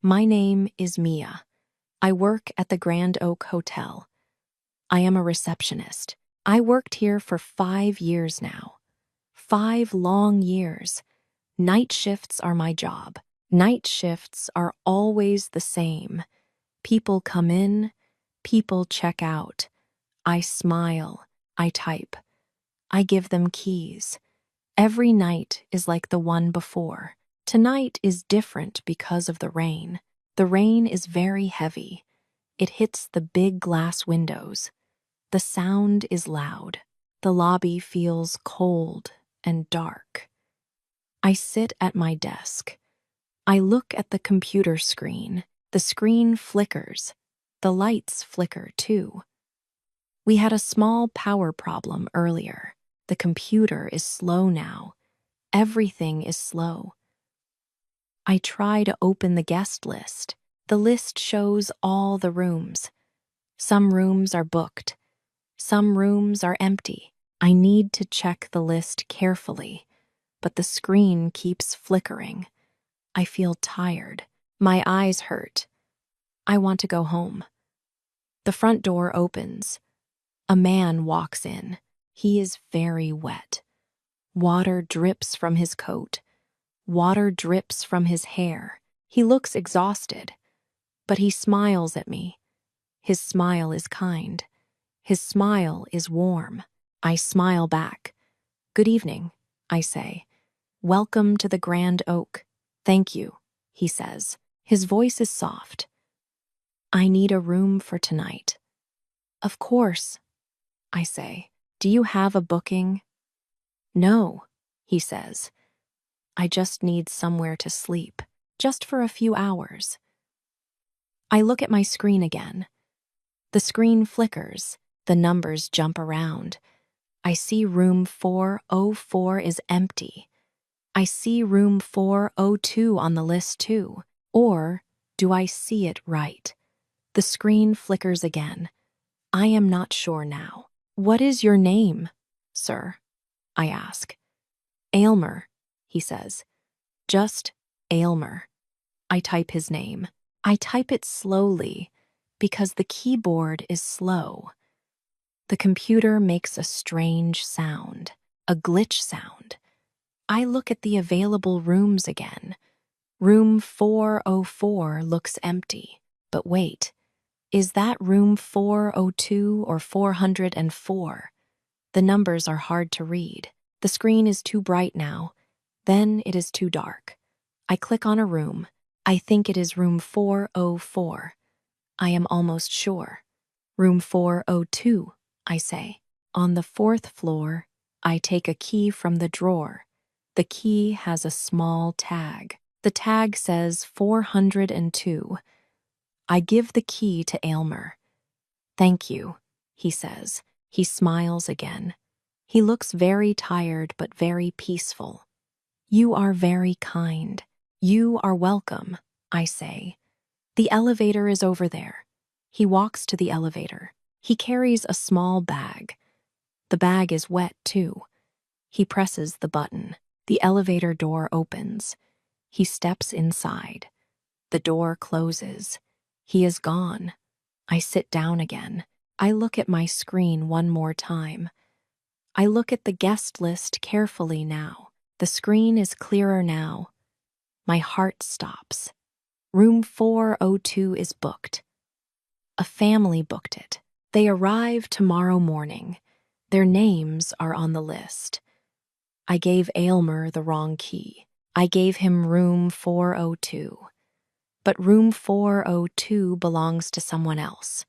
My name is Mia. I work at the Grand Oak Hotel. I am a receptionist. I worked here for 5 years now. 5 long years. Night shifts are my job. Night shifts are always the same. People come in, people check out. I smile, I type. I give them keys. Every night is like the one before. Tonight is different because of the rain. The rain is very heavy. It hits the big glass windows. The sound is loud. The lobby feels cold and dark. I sit at my desk. I look at the computer screen. The screen flickers. The lights flicker too. We had a small power problem earlier. The computer is slow now. Everything is slow. I try to open the guest list. The list shows all the rooms. Some rooms are booked. Some rooms are empty. I need to check the list carefully, but the screen keeps flickering. I feel tired. My eyes hurt. I want to go home. The front door opens. A man walks in. He is very wet. Water drips from his coat. Water drips from his hair. He looks exhausted, but he smiles at me. His smile is kind. His smile is warm. I smile back. Good evening, I say. Welcome to the Grand Oak. Thank you, he says. His voice is soft. I need a room for tonight. Of course, I say. Do you have a booking? No, he says. I just need somewhere to sleep, just for a few hours. I look at my screen again. The screen flickers. The numbers jump around. I see room 404 is empty. I see room 402 on the list too. Or do I see it right? The screen flickers again. I am not sure now. What is your name, sir? I ask. Aylmer, he says. Just Aylmer. I type his name. I type it slowly because the keyboard is slow. The computer makes a strange sound, a glitch sound. I look at the available rooms again. Room 404 looks empty. But wait, is that room 402 or 404? The numbers are hard to read. The screen is too bright now. Then it is too dark. I click on a room. I think it is room 404. I am almost sure. Room 402, I say. On the 4th floor, I take a key from the drawer. The key has a small tag. The tag says 402. I give the key to Aylmer. Thank you, he says. He smiles again. He looks very tired but very peaceful. You are very kind. You are welcome, I say. The elevator is over there. He walks to the elevator. He carries a small bag. The bag is wet too. He presses the button. The elevator door opens. He steps inside. The door closes. He is gone. I sit down again. I look at my screen one more time. I look at the guest list carefully now. The screen is clearer now. My heart stops. Room 402 is booked. A family booked it. They arrive tomorrow morning. Their names are on the list. I gave Aylmer the wrong key. I gave him room 402. But room 402 belongs to someone else.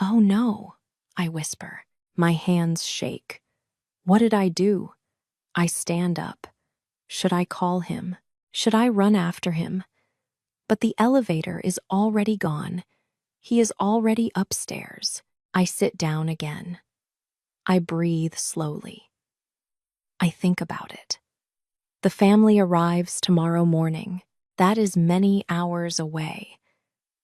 Oh no, I whisper. My hands shake. What did I do? I stand up. Should I call him? Should I run after him? But the elevator is already gone. He is already upstairs. I sit down again. I breathe slowly. I think about it. The family arrives tomorrow morning. That is many hours away.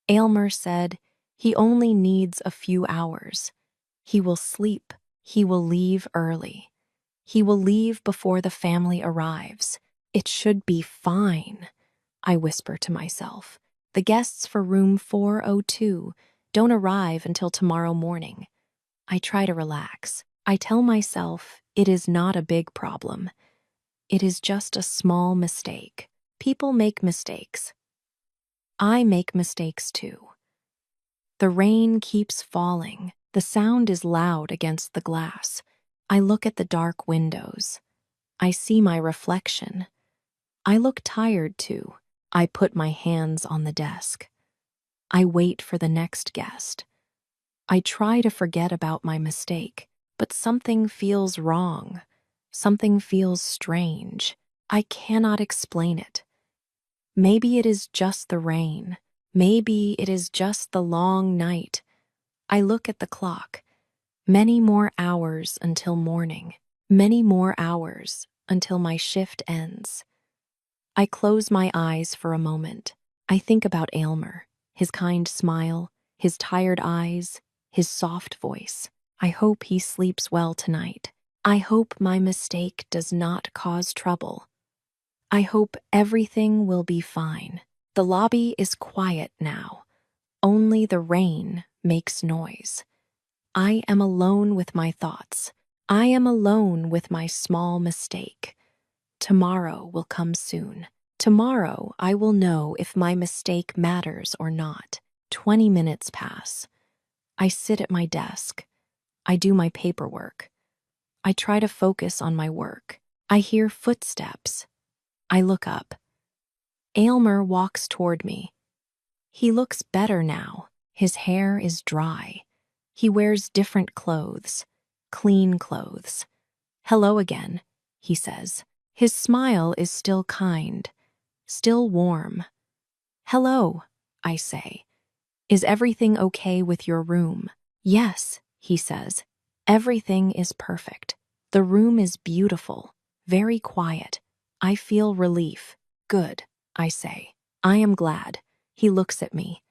Aylmer said he only needs a few hours. He will sleep. He will leave early. He will leave before the family arrives. It should be fine, I whisper to myself. The guests for room 402 don't arrive until tomorrow morning. I try to relax. I tell myself it is not a big problem. It is just a small mistake. People make mistakes. I make mistakes too. The rain keeps falling. The sound is loud against the glass. I look at the dark windows. I see my reflection. I look tired too. I put my hands on the desk. I wait for the next guest. I try to forget about my mistake, but something feels wrong. Something feels strange. I cannot explain it. Maybe it is just the rain. Maybe it is just the long night. I look at the clock. Many more hours until morning. Many more hours until my shift ends. I close my eyes for a moment. I think about Aylmer, his kind smile, his tired eyes, his soft voice. I hope he sleeps well tonight. I hope my mistake does not cause trouble. I hope everything will be fine. The lobby is quiet now. Only the rain makes noise. I am alone with my thoughts. I am alone with my small mistake. Tomorrow will come soon. Tomorrow I will know if my mistake matters or not. 20 minutes pass. I sit at my desk. I do my paperwork. I try to focus on my work. I hear footsteps. I look up. Aylmer walks toward me. He looks better now. His hair is dry. He wears different clothes, clean clothes. Hello again, he says. His smile is still kind, still warm. Hello, I say. Is everything okay with your room? Yes, he says. Everything is perfect. The room is beautiful, very quiet. I feel relief. Good, I say. I am glad. He looks at me.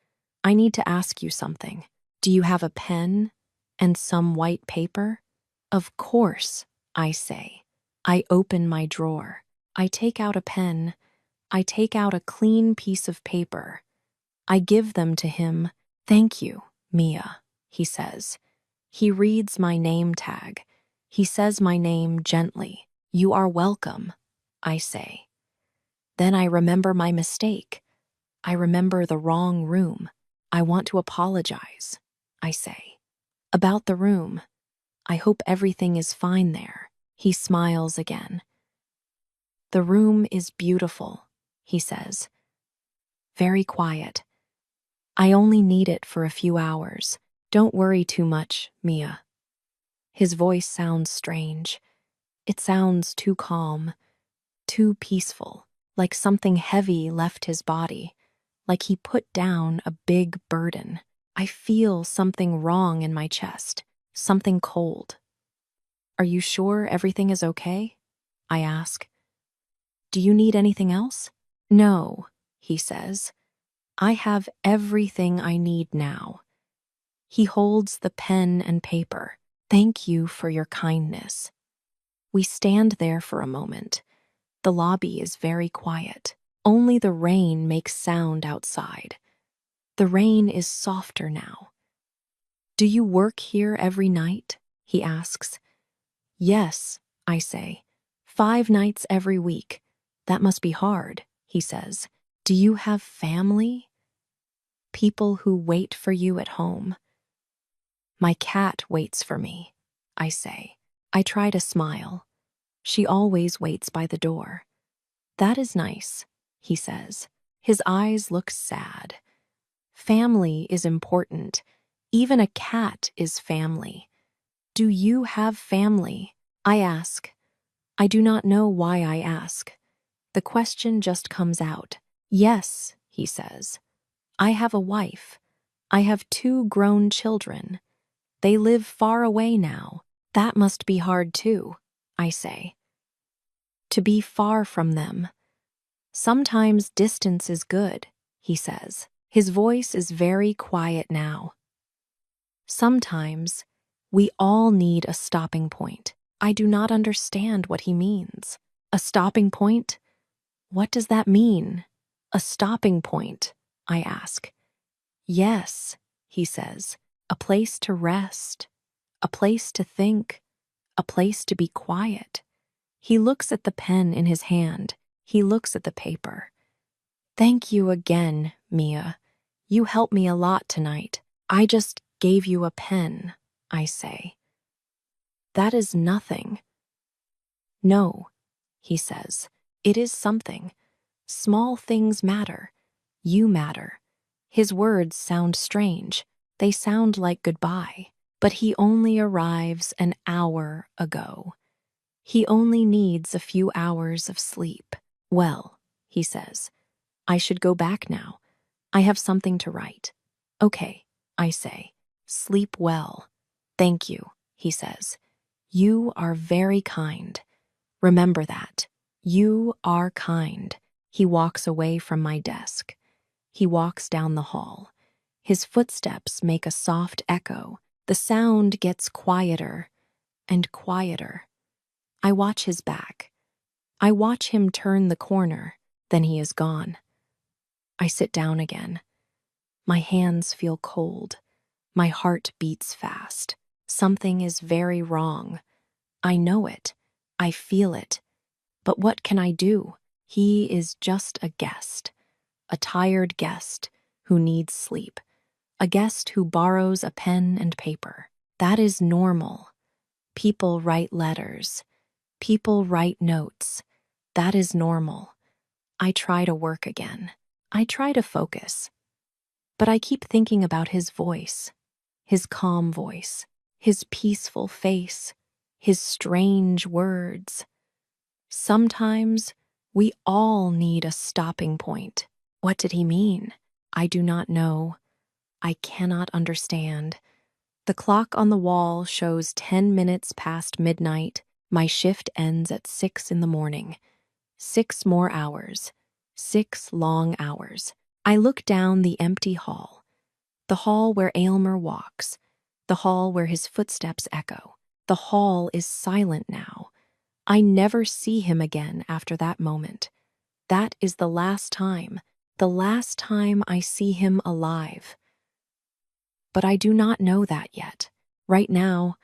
I need to ask you something. Do you have a pen and some white paper? Of course, I say. I open my drawer. I take out a pen. I take out a clean piece of paper. I give them to him. Thank you, Mia, he says. He reads my name tag. He says my name gently. You are welcome, I say. Then I remember my mistake. I remember the wrong room. I want to apologize, I say. About the room. I hope everything is fine there. He smiles again. The room is beautiful, he says. Very quiet. I only need it for a few hours. Don't worry too much, Mia. His voice sounds strange. It sounds too calm, too peaceful, like something heavy left his body, like he put down a big burden. I feel something wrong in my chest, something cold. Are you sure everything is okay? I ask. Do you need anything else? No, he says. I have everything I need now. He holds the pen and paper. Thank you for your kindness. We stand there for a moment. The lobby is very quiet. Only the rain makes sound outside. The rain is softer now. Do you work here every night? He asks. Yes, I say. 5 nights every week. That must be hard, he says. Do you have family? People who wait for you at home? My cat waits for me, I say. I try to smile. She always waits by the door. That is nice, he says. His eyes look sad. Family is important. Even a cat is family. Do you have family? I ask. I do not know why I ask. The question just comes out. Yes, he says. I have a wife. I have 2 grown children. They live far away now. That must be hard too, I say. To be far from them. Sometimes distance is good, he says. His voice is very quiet now. Sometimes we all need a stopping point. I do not understand what he means. A stopping point? What does that mean? A stopping point, I ask. Yes, he says. A place to rest, a place to think, a place to be quiet. He looks at the pen in his hand. He looks at the paper. Thank you again, Mia. You helped me a lot tonight. I just gave you a pen, I say. That is nothing. No, he says. It is something. Small things matter. You matter. His words sound strange. They sound like goodbye. But he only arrives an hour ago. He only needs a few hours of sleep. Well, he says, I should go back now. I have something to write. Okay, I say. Sleep well. Thank you, he says. You are very kind. Remember that. You are kind. He walks away from my desk. He walks down the hall. His footsteps make a soft echo. The sound gets quieter and quieter. I watch his back. I watch him turn the corner. Then he is gone. I sit down again. My hands feel cold. My heart beats fast. Something is very wrong. I know it. I feel it. But what can I do? He is just a guest. A tired guest who needs sleep. A guest who borrows a pen and paper. That is normal. People write letters. People write notes. That is normal. I try to work again. I try to focus. But I keep thinking about his voice, his calm voice, his peaceful face, his strange words. Sometimes we all need a stopping point. What did he mean? I do not know. I cannot understand. The clock on the wall shows 10 minutes past midnight. My shift ends at 6 in the morning. 6 more hours. 6 long hours. I look down the empty hall. The hall where Aylmer walks. The hall where his footsteps echo. The hall is silent now. I never see him again after that moment. That is the last time I see him alive. But I do not know that yet. Right now,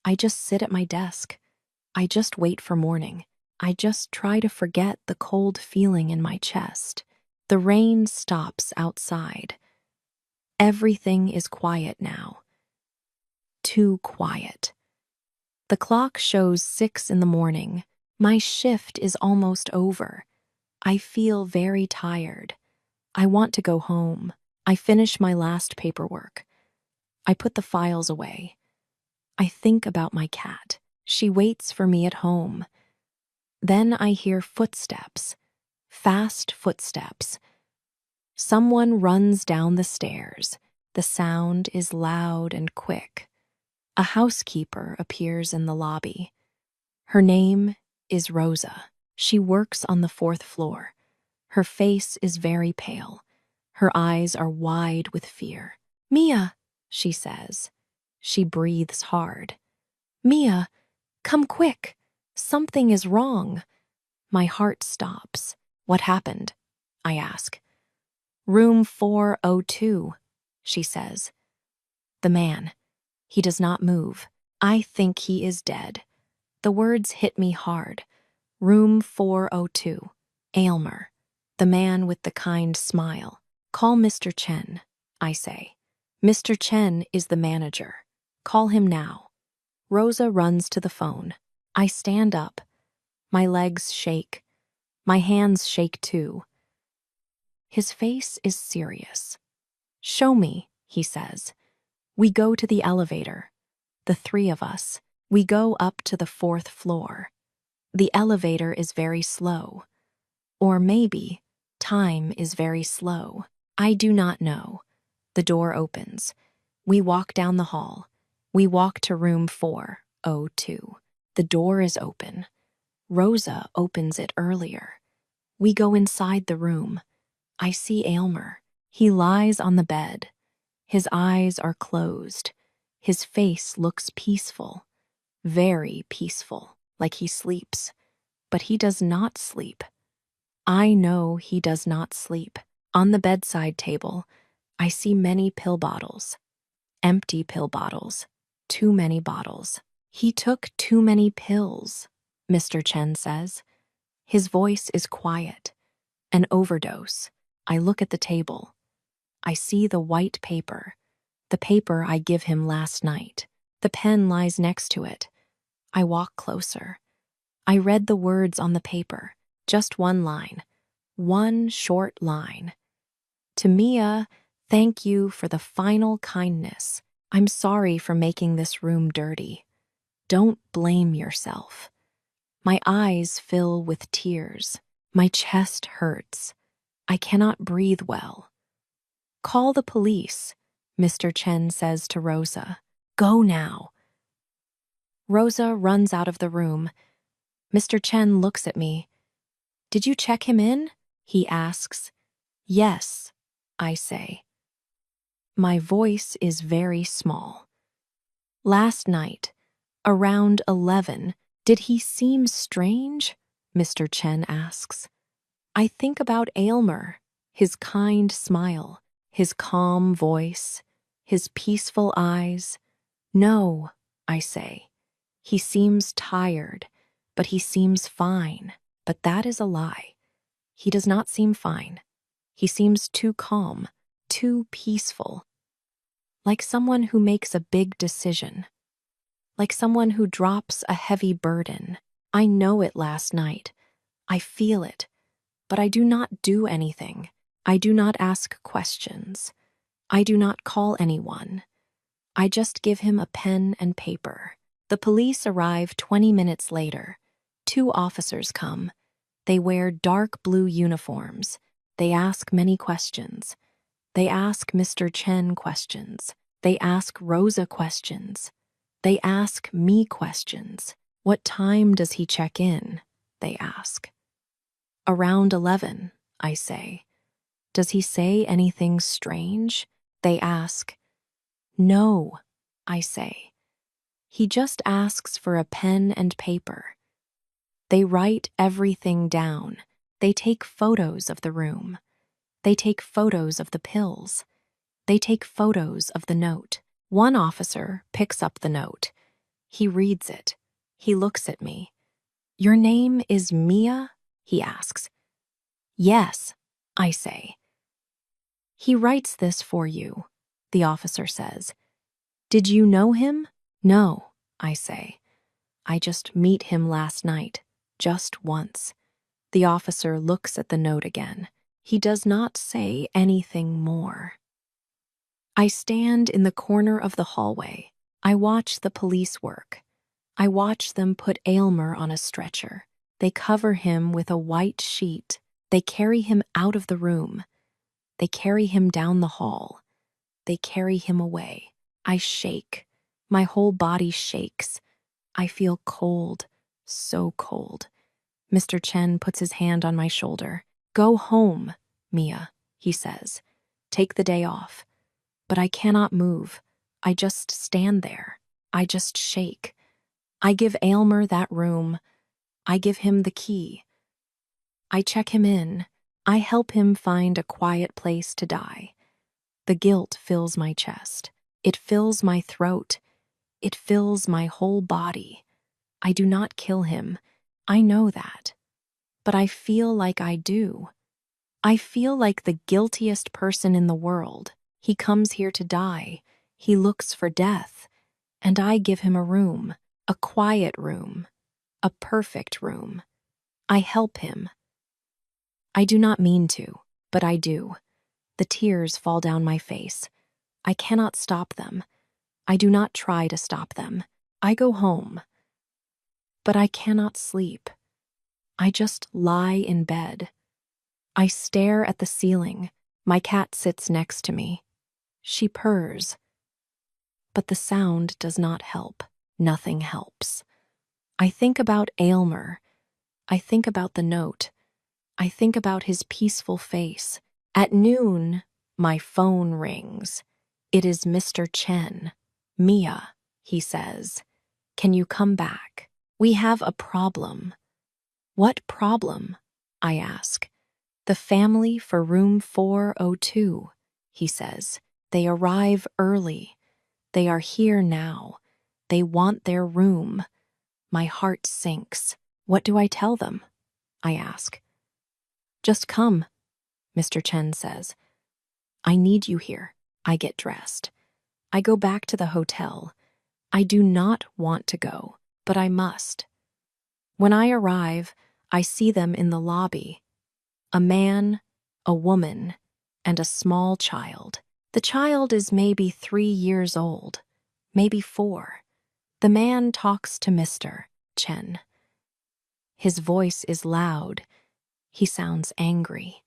I just sit at my desk. I just wait for morning. I just try to forget the cold feeling in my chest. The rain stops outside. Everything is quiet now. Too quiet. The clock shows 6 in the morning. My shift is almost over. I feel very tired. I want to go home. I finish my last paperwork. I put the files away. I think about my cat. She waits for me at home. Then I hear footsteps. Fast footsteps. Someone runs down the stairs. The sound is loud and quick. A housekeeper appears in the lobby. Her name is Rosa. She works on the 4th floor. Her face is very pale. Her eyes are wide with fear. Mia, she says. She breathes hard. Mia, come quick. Something is wrong. My heart stops. What happened? I ask. Room 402, she says. The man. He does not move. I think he is dead. The words hit me hard. Room 402. Aylmer. The man with the kind smile. Call Mr. Chen, I say. Mr. Chen is the manager. Call him now. Rosa runs to the phone. I stand up. My legs shake. My hands shake too. His face is serious. Show me, he says. We go to the elevator. The 3 of us. We go up to the 4th floor. The elevator is very slow. Or maybe time is very slow. I do not know. The door opens. We walk down the hall. We walk to room 402. The door is open. Rosa opens it earlier. We go inside the room. I see Aylmer. He lies on the bed. His eyes are closed. His face looks peaceful. Very peaceful, like he sleeps. But he does not sleep. I know he does not sleep. On the bedside table, I see many pill bottles. Empty pill bottles. Too many bottles. He took too many pills, Mr. Chen says. His voice is quiet. An overdose. I look at the table. I see the white paper. The paper I give him last night. The pen lies next to it. I walk closer. I read the words on the paper. Just one line. One short line. To Mia, thank you for the final kindness. I'm sorry for making this room dirty. Don't blame yourself. My eyes fill with tears. My chest hurts. I cannot breathe well. Call the police, Mr. Chen says to Rosa. Go now. Rosa runs out of the room. Mr. Chen looks at me. Did you check him in? He asks. Yes, I say. My voice is very small. Last night, around 11, did he seem strange? Mr. Chen asks. I think about Aylmer, his kind smile, his calm voice, his peaceful eyes. No, I say. He seems tired, but he seems fine. But that is a lie. He does not seem fine. He seems too calm, too peaceful. Like someone who makes a big decision. Like someone who drops a heavy burden. I know it last night. I feel it. But I do not do anything. I do not ask questions. I do not call anyone. I just give him a pen and paper. The police arrive 20 minutes later. 2 officers come. They wear dark blue uniforms. They ask many questions. They ask Mr. Chen questions. They ask Rosa questions. They ask me questions. What time does he check in? They ask. Around 11, I say. Does he say anything strange? They ask. No, I say. He just asks for a pen and paper. They write everything down. They take photos of the room. They take photos of the pills. They take photos of the note. One officer picks up the note. He reads it. He looks at me. Your name is Mia? He asks. Yes, I say. He writes this for you, the officer says. Did you know him? No, I say. I just meet him last night, just once. The officer looks at the note again. He does not say anything more. I stand in the corner of the hallway. I watch the police work. I watch them put Aylmer on a stretcher. They cover him with a white sheet. They carry him out of the room. They carry him down the hall. They carry him away. I shake. My whole body shakes. I feel cold, so cold. Mr. Chen puts his hand on my shoulder. Go home, Mia, he says. Take the day off. But I cannot move. I just stand there. I just shake. I give Aylmer that room. I give him the key. I check him in. I help him find a quiet place to die. The guilt fills my chest. It fills my throat. It fills my whole body. I do not kill him. I know that. But I feel like I do. I feel like the guiltiest person in the world. He comes here to die. He looks for death. And I give him a room, a quiet room, a perfect room. I help him. I do not mean to, but I do. The tears fall down my face. I cannot stop them. I do not try to stop them. I go home. But I cannot sleep. I just lie in bed. I stare at the ceiling. My cat sits next to me. She purrs. But the sound does not help. Nothing helps. I think about Aylmer. I think about the note. I think about his peaceful face. At noon, my phone rings. It is Mr. Chen. Mia, he says. Can you come back? We have a problem. What problem? I ask. The family for room 402, he says. They arrive early. They are here now. They want their room. My heart sinks. What do I tell them? I ask. Just come, Mr. Chen says. I need you here. I get dressed. I go back to the hotel. I do not want to go, but I must. When I arrive, I see them in the lobby. A man, a woman, and a small child. The child is maybe 3 years old, maybe 4. The man talks to Mr. Chen. His voice is loud. He sounds angry.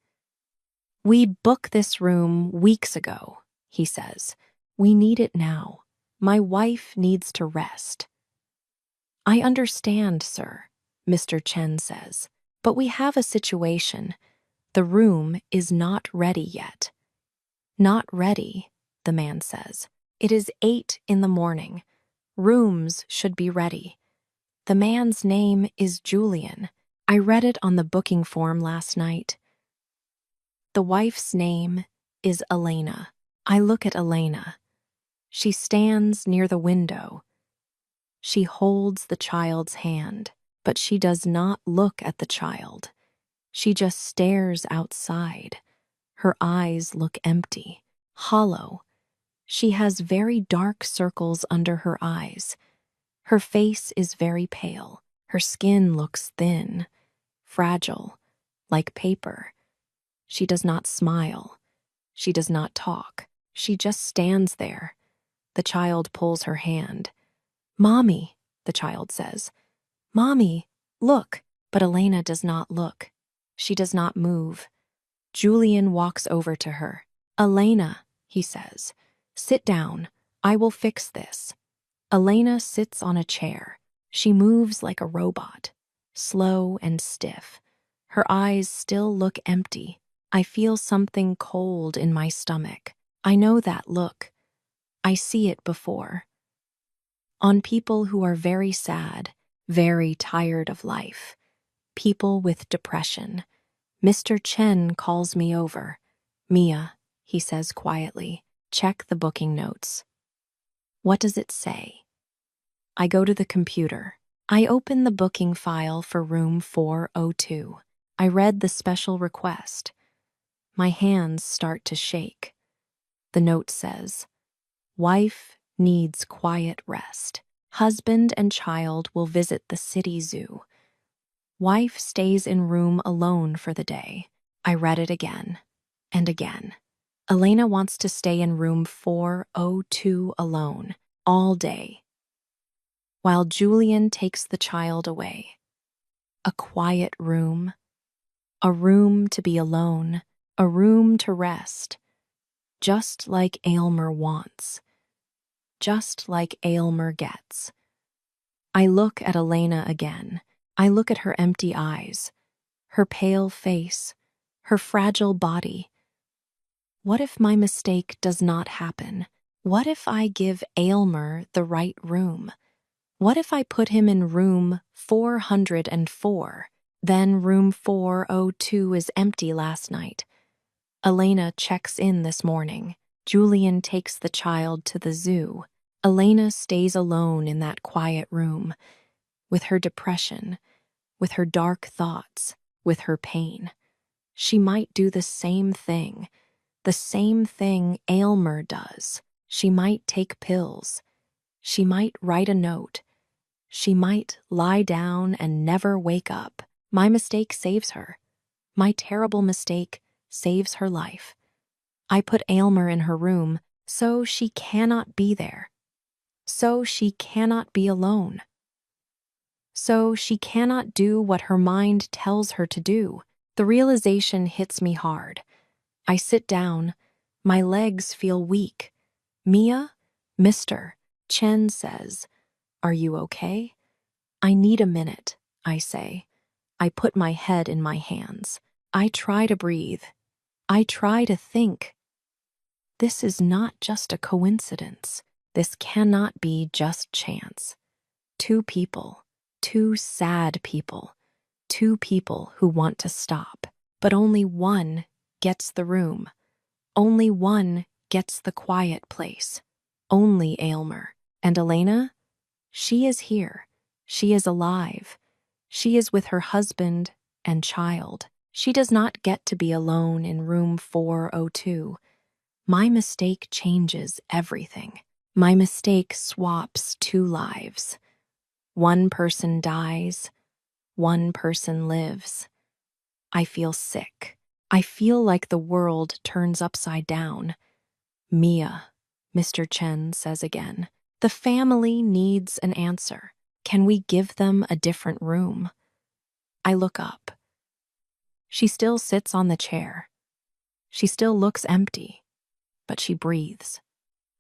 We booked this room weeks ago, he says. We need it now. My wife needs to rest. I understand, sir, Mr. Chen says, but we have a situation. The room is not ready yet. Not ready, the man says. It is 8 in the morning. Rooms should be ready. The man's name is Julian. I read it on the booking form last night. The wife's name is Elena. I look at Elena. She stands near the window. She holds the child's hand, but she does not look at the child. She just stares outside. Her eyes look empty, hollow. She has very dark circles under her eyes. Her face is very pale. Her skin looks thin, fragile, like paper. She does not smile. She does not talk. She just stands there. The child pulls her hand. Mommy, the child says. Mommy, look. But Elena does not look. She does not move. Julian walks over to her. Elena, he says, sit down. I will fix this. Elena sits on a chair. She moves like a robot, slow and stiff. Her eyes still look empty. I feel something cold in my stomach. I know that look. I see it before. On people who are very sad, very tired of life. People with depression. Mr. Chen calls me over. Mia, he says quietly, check the booking notes. What does it say? I go to the computer. I open the booking file for room 402. I read the special request. My hands start to shake. The note says, wife needs quiet rest. Husband and child will visit the city zoo. Wife stays in room alone for the day. I read it again and again. Elena wants to stay in room 402 alone all day, while Julian takes the child away. A quiet room, a room to be alone, a room to rest, just like Aylmer wants, just like Aylmer gets. I look at Elena again. I look at her empty eyes, her pale face, her fragile body. What if my mistake does not happen? What if I give Aylmer the right room? What if I put him in room 404? Then room 402 is empty last night. Elena checks in this morning. Julian takes the child to the zoo. Elena stays alone in that quiet room, with her depression, with her dark thoughts, with her pain. She might do the same thing Aylmer does. She might take pills. She might write a note. She might lie down and never wake up. My mistake saves her. My terrible mistake saves her life. I put Aylmer in her room so she cannot be there. So she cannot be alone. So she cannot do what her mind tells her to do. The realization hits me hard. I sit down. My legs feel weak. Mia, Mr. Chen says, "Are you okay?" "I need a minute," I say. I put my head in my hands. I try to breathe. I try to think. This is not just a coincidence. This cannot be just chance. 2 people, 2 sad people, 2 people who want to stop. But only one gets the room. Only one gets the quiet place. Only Aylmer. And Elena? She is here. She is alive. She is with her husband and child. She does not get to be alone in room 402. My mistake changes everything. My mistake swaps two lives. One person dies, one person lives. I feel sick. I feel like the world turns upside down. Mia, Mr. Chen says again, the family needs an answer. Can we give them a different room? I look up. She still sits on the chair. She still looks empty, but she breathes.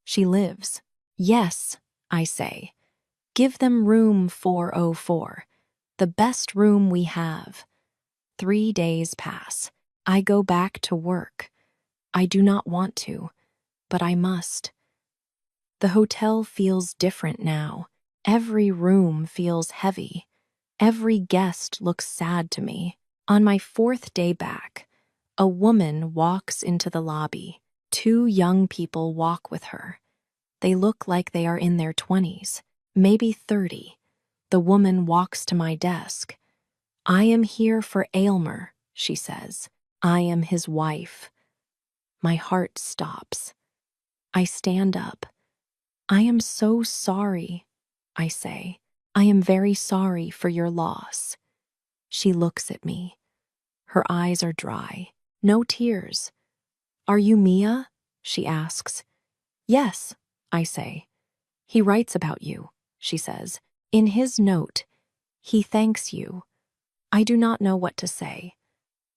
She lives. Yes, I say. Give them room 404, the best room we have. 3 days pass. I go back to work. I do not want to, but I must. The hotel feels different now. Every room feels heavy. Every guest looks sad to me. On my 4th day back, a woman walks into the lobby. 2 young people walk with her. They look like they are in their 20s, maybe 30. The woman walks to my desk. I am here for Aylmer, she says. I am his wife. My heart stops. I stand up. I am so sorry, I say. I am very sorry for your loss. She looks at me. Her eyes are dry. No tears. Are you Mia? She asks. Yes, I say. He writes about you, she says. In his note, he thanks you. I do not know what to say.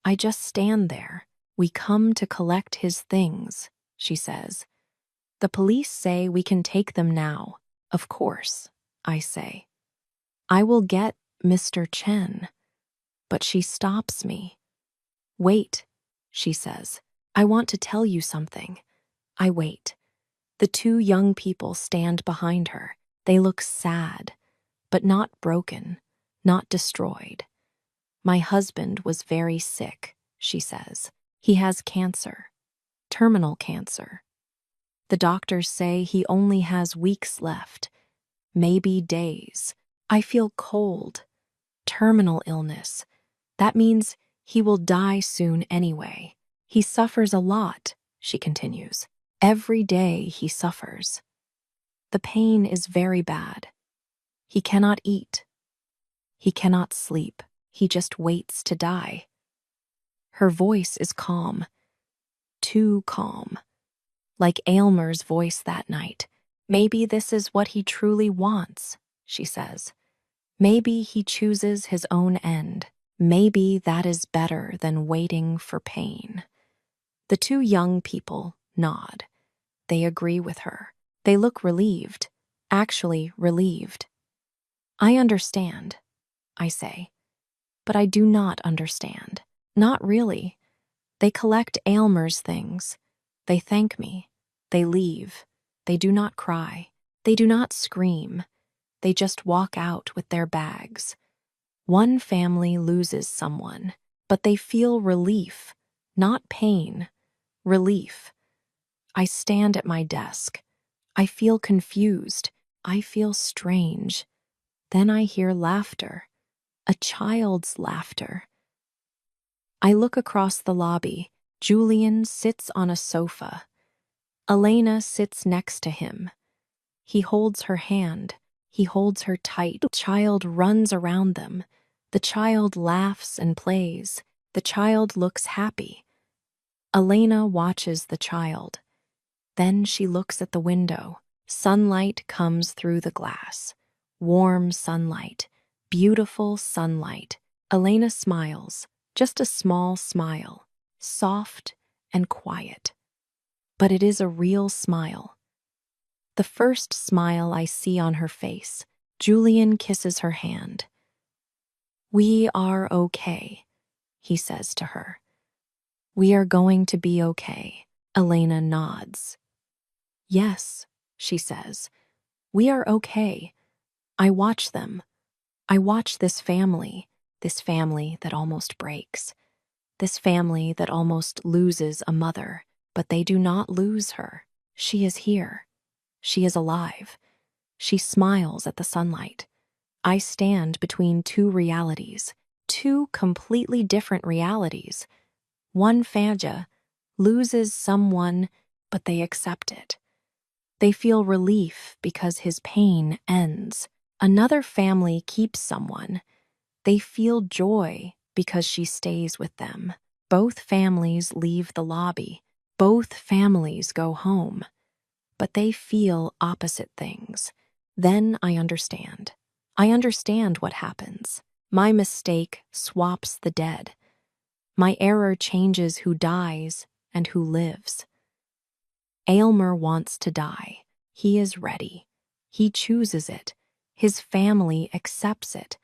I just stand there. We come to collect his things, she says. The police say we can take them now. Of course, I say. I will get Mr. Chen. But she stops me. Wait, she says. I want to tell you something. I wait. The 2 young people stand behind her. They look sad, but not broken, not destroyed. My husband was very sick, she says. He has cancer, terminal cancer. The doctors say he only has weeks left, maybe days. I feel cold. Terminal illness. That means he will die soon anyway. He suffers a lot, she continues. Every day he suffers. The pain is very bad. He cannot eat. He cannot sleep. He just waits to die. Her voice is calm. Too calm. Like Aylmer's voice that night. Maybe this is what he truly wants, she says. Maybe he chooses his own end. Maybe that is better than waiting for pain. The 2 young people nod. They agree with her. They look relieved. Actually relieved. I understand, I say. But I do not understand. Not really. They collect Aylmer's things. They thank me. They leave. They do not cry. They do not scream. They just walk out with their bags. One family loses someone, but they feel relief, not pain. Relief. I stand at my desk. I feel confused. I feel strange. Then I hear laughter. A child's laughter. I look across the lobby. Julian sits on a sofa. Elena sits next to him. He holds her hand. He holds her tight. The child runs around them. The child laughs and plays. The child looks happy. Elena watches the child. Then she looks at the window. Sunlight comes through the glass. Warm sunlight. Beautiful sunlight. Elena smiles. Just a small smile. Soft and quiet. But it is a real smile. The first smile I see on her face. Julian kisses her hand. We are okay, he says to her. We are going to be okay. Elena nods. Yes, she says. We are okay. I watch them. I watch this family that almost breaks. this family that almost loses a mother, but they do not lose her. She is here. She is alive. She smiles at the sunlight. I stand between two realities, two completely different realities. One Fanja loses someone, but they accept it. They feel relief because his pain ends. Another family keeps someone. They feel joy because she stays with them. Both families leave the lobby. Both families go home. But they feel opposite things. Then I understand. I understand what happens. My mistake swaps the dead. My error changes who dies and who lives. Aylmer wants to die. He is ready. He chooses it. His family accepts it.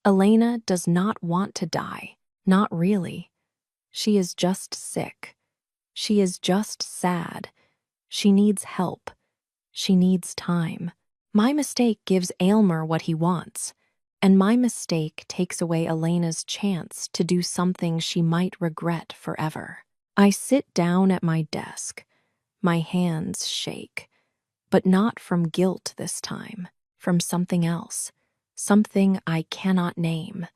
Elena does not want to die. Not really. She is just sick. She is just sad. She needs help. She needs time. My mistake gives Aylmer what he wants, and my mistake takes away Elena's chance to do something she might regret forever. I sit down at my desk. My hands shake, but not from guilt this time, from something else, something I cannot name.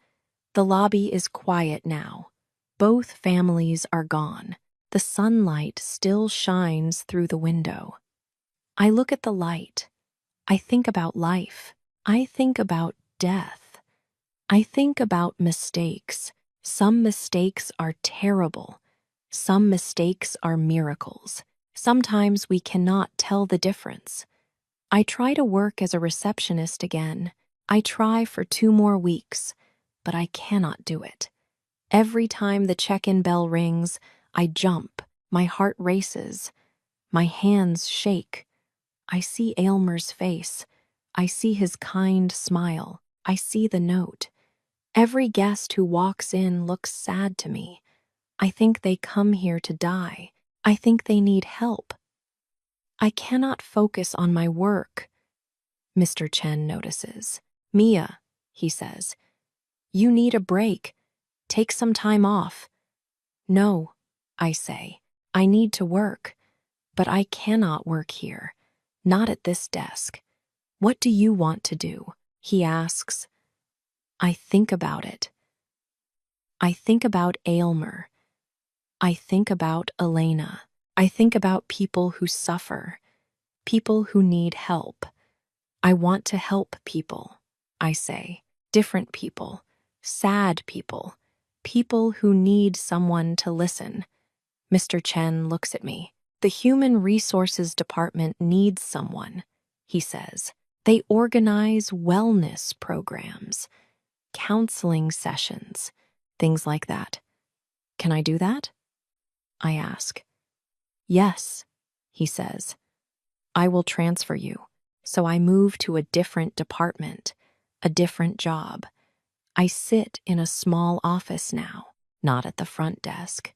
The lobby is quiet now. Both families are gone. The sunlight still shines through the window. I look at the light. I think about life. I think about death. I think about mistakes. Some mistakes are terrible. Some mistakes are miracles. Sometimes we cannot tell the difference. I try to work as a receptionist again. I try for 2 more weeks, but I cannot do it. Every time the check-in bell rings, I jump. My heart races. My hands shake. I see Aylmer's face. I see his kind smile. I see the note. Every guest who walks in looks sad to me. I think they come here to die. I think they need help. I cannot focus on my work. Mr. Chen notices. Mia, he says, you need a break. Take some time off. No, I say, I need to work, but I cannot work here. Not at this desk. What do you want to do? He asks. I think about it. I think about Aylmer. I think about Elena. I think about people who suffer, people who need help. I want to help people, I say. Different people, sad people, people who need someone to listen. Mr. Chen looks at me. The Human Resources Department needs someone, he says. They organize wellness programs, counseling sessions, things like that. Can I do that? I ask. Yes, he says. I will transfer you. So I move to a different department, a different job. I sit in a small office now, not at the front desk.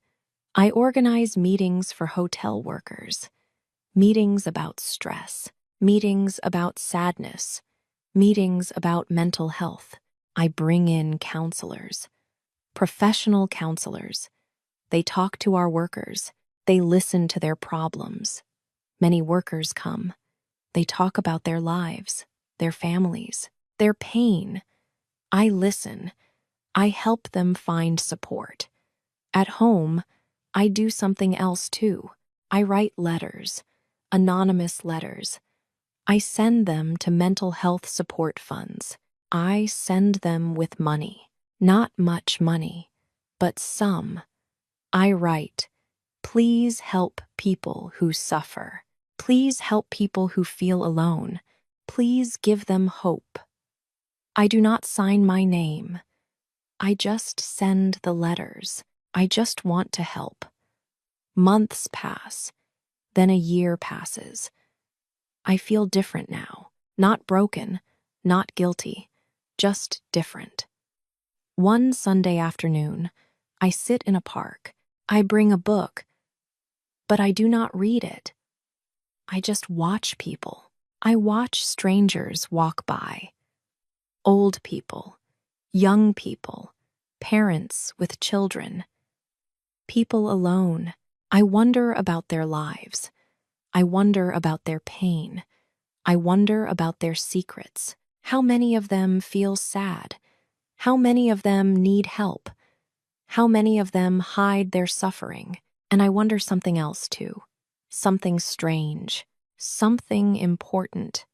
I organize meetings for hotel workers, meetings about stress, meetings about sadness, meetings about mental health. I bring in counselors, professional counselors. They talk to our workers. They listen to their problems. Many workers come. They talk about their lives, their families, their pain. I listen. I help them find support. At home, I do something else too. I write letters, anonymous letters. I send them to mental health support funds. I send them with money. Not much money, but some. I write, please help people who suffer. Please help people who feel alone. Please give them hope. I do not sign my name. I just send the letters. I just want to help. Months pass. Then a year passes. I feel different now. Not broken, not guilty, just different. One Sunday afternoon, I sit in a park. I bring a book, but I do not read it. I just watch people. I watch strangers walk by. Old people, young people, parents with children. People alone. I wonder about their lives. I wonder about their pain. I wonder about their secrets. How many of them feel sad? How many of them need help? How many of them hide their suffering? And I wonder something else too. Something strange. Something important.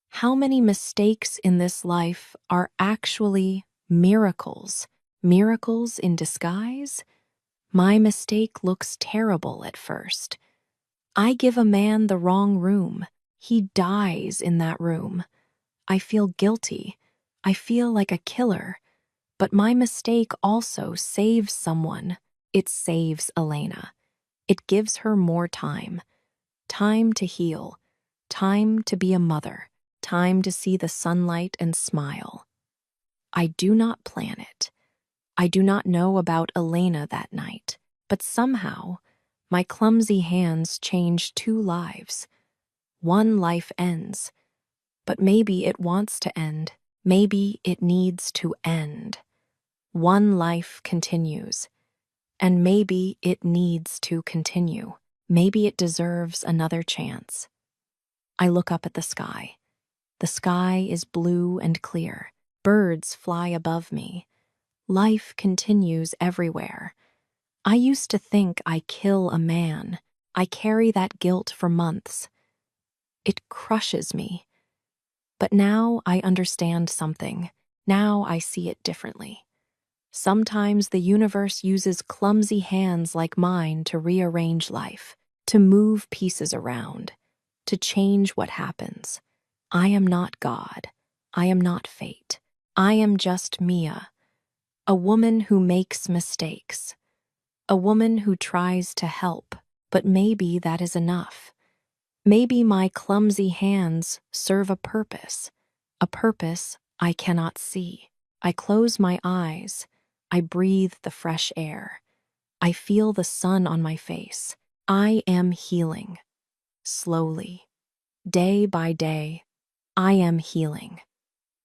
How many mistakes in this life are actually miracles? Miracles in disguise? My mistake looks terrible at first. I give a man the wrong room. He dies in that room. I feel guilty. I feel like a killer. But my mistake also saves someone. It saves Elena. It gives her more time. Time to heal. Time to be a mother. Time to see the sunlight and smile. I do not plan it. I do not know about Elena that night, but somehow my clumsy hands change two lives. One life ends, but maybe it wants to end. Maybe it needs to end. One life continues, and maybe it needs to continue. Maybe it deserves another chance. I look up at the sky. The sky is blue and clear. Birds fly above me. Life continues everywhere. I used to think I kill a man. I carry that guilt for months. It crushes me. But now I understand something. Now I see it differently. Sometimes the universe uses clumsy hands like mine to rearrange life, to move pieces around, to change what happens. I am not God. I am not fate. I am just Mia, a woman who makes mistakes, a woman who tries to help, but maybe that is enough. Maybe my clumsy hands serve a purpose I cannot see. I close my eyes. I breathe the fresh air. I feel the sun on my face. I am healing. Slowly, day by day, I am healing.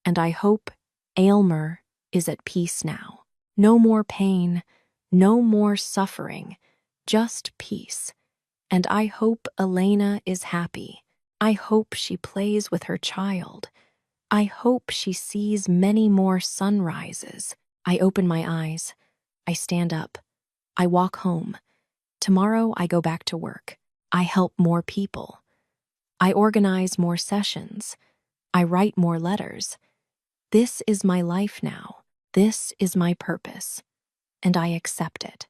And I hope Aylmer is at peace now. No more pain, no more suffering, just peace. And I hope Elena is happy. I hope she plays with her child. I hope she sees many more sunrises. I open my eyes. I stand up. I walk home. Tomorrow I go back to work. I help more people. I organize more sessions. I write more letters. This is my life now. This is my purpose. And I accept it.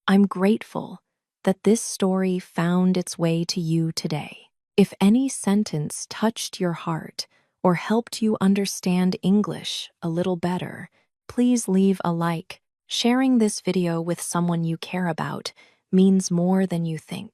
I'm grateful that this story found its way to you today. If any sentence touched your heart or helped you understand English a little better, please leave a like. Sharing this video with someone you care about means more than you think.